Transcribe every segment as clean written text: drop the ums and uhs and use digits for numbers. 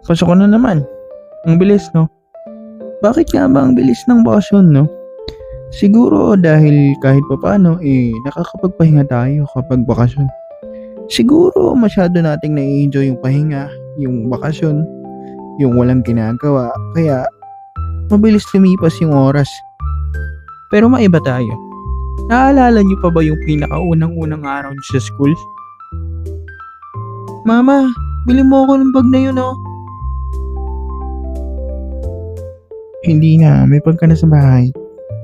pasok ko na naman. Ang bilis, no? Bakit nga ba ang bilis ng bakasyon, no? Siguro dahil kahit papaano, nakakapagpahinga tayo kapag bakasyon. Siguro masyado nating nai-enjoy yung pahinga, yung bakasyon, yung walang ginagawa. Kaya, mabilis lumipas yung oras. Pero maiba tayo. Naalala niyo pa ba yung pinakaunang-unang araw niyo sa school? Mama, bili mo ako ng bag na yun, oh. Hindi na, may pagka na sa bahay.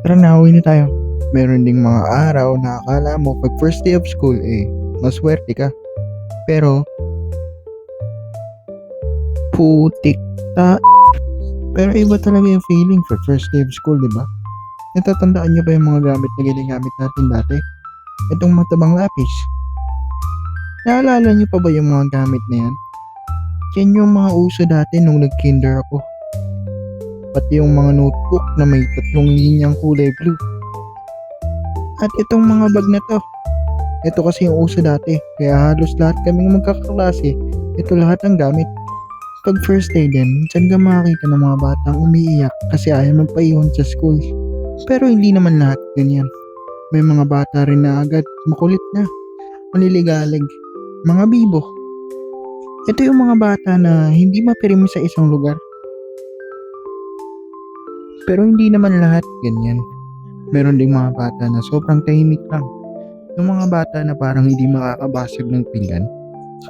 Tara na, uwi na tayo. Meron ding mga araw na akala mo pag first day of school, maswerte ka. Pero, putik ta. Pero iba talaga yung feeling for first day of school, di ba? Natatandaan niyo ba yung mga gamit na ginagamit natin dati? Itong matabang lapis. Naalala niyo pa ba yung mga gamit na yan? Yan yung mga uso dati nung nag-kinder ako. Pati yung mga notebook na may 3 linyang kulay blue. At itong mga bag na to. Ito kasi yung uso dati. Kaya halos lahat kaming magkakaklase. Ito lahat ang gamit. Pag first day din, dyan ka makakita ng mga batang umiiyak kasi ayaw magpaiwan sa school. Pero hindi naman lahat ganyan. May mga bata rin na agad makulit na. Maniligalig. Mga bibo. Ito yung mga bata na hindi mapirmi sa isang lugar. Pero hindi naman lahat ganyan. Meron ding mga bata na sobrang tahimik lang. Yung mga bata na parang hindi makakabasag ng pinggan.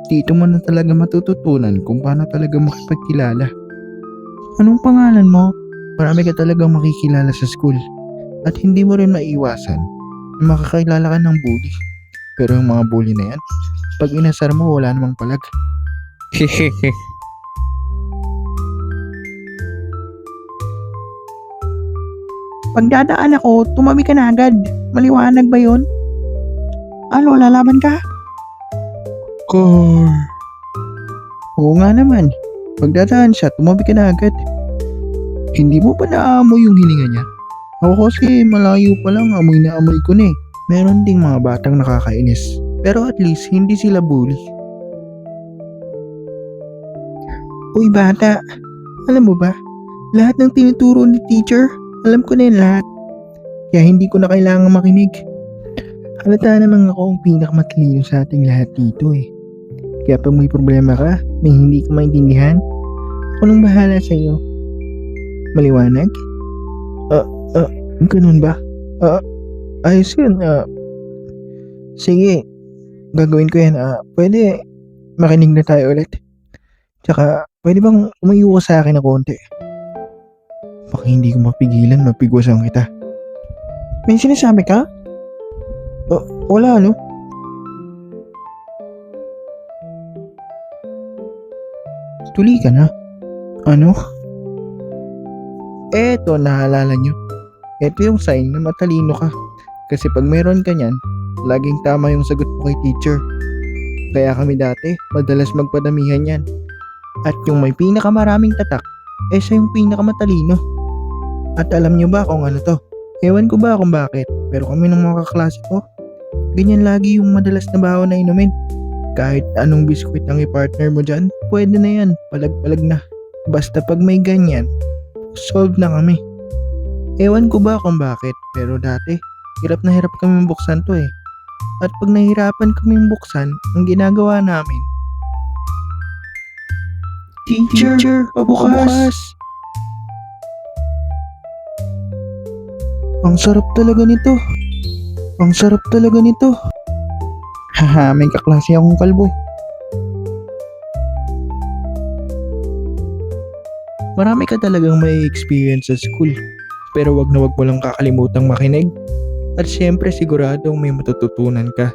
Dito mo na talaga matututunan kung paano talaga makipagkilala. Anong pangalan mo? Marami ka talagang makikilala sa school. At hindi mo rin maiwasan na makakilala ka ng bully. Pero yung mga bully na yan, pag inasar mo wala namang palag. Hehehe. Pagdadaan ako, tumabi ka na agad. Maliwanag ba yun? Ano, lalaban ka? Car. Oo nga naman. Pagdadaan siya, tumabi ka na agad. Hindi mo pa naamoy yung hininga niya? Ako kasi malayo pa lang, amoy na amoy ko na eh. Meron ding mga batang nakakainis. Pero at least, hindi sila bully. Uy bata, alam mo ba? Lahat ng tinuturo ni teacher, alam ko na yun lahat. Kaya hindi ko na kailangan makinig. Halata namang ako ang pinakamatalino sa ating lahat dito eh. Kaya pag may problema ka, may hindi ka maintindihan, ako nang bahala sa iyo. Maliwanag? Ganun ba? Ayos yun. Sige, gagawin ko yan. Pwede makinig na tayo ulit. Tsaka, pwede bang umayo ka sa akin na konti? Baka hindi ko mapigilan, mapigwasan kita. May sinasabi ka? Wala, no? Tuli ka na. Ano? Eto, naalala nyo. Ito yung sign na matalino ka. Kasi pag mayroon ka niyan, laging tama yung sagot mo kay teacher. Kaya kami dati, madalas magpadamihan yan. At yung may pinakamaraming tatak, siya yung pinakamatalino. At alam nyo ba kung ano to? Ewan ko ba kung bakit, pero kami ng mga kaklase ko, ganyan lagi yung madalas na baon na inumin. Kahit anong biskwit ang i-partner mo dyan, pwede na yan, palag-palag na. Basta pag may ganyan, solve na kami. Ewan ko ba kung bakit, pero dati, hirap na hirap kami buksan to eh. At pag nahirapan kami buksan, ang ginagawa namin, Teacher, pabukas! Ang sarap talaga nito. Ang sarap talaga nito. Haha, may kaklase akong kalbo. Marami ka talagang may experience sa school. Pero wag na wag mo lang kakalimutang makinig. At syempre siguradong may matututunan ka.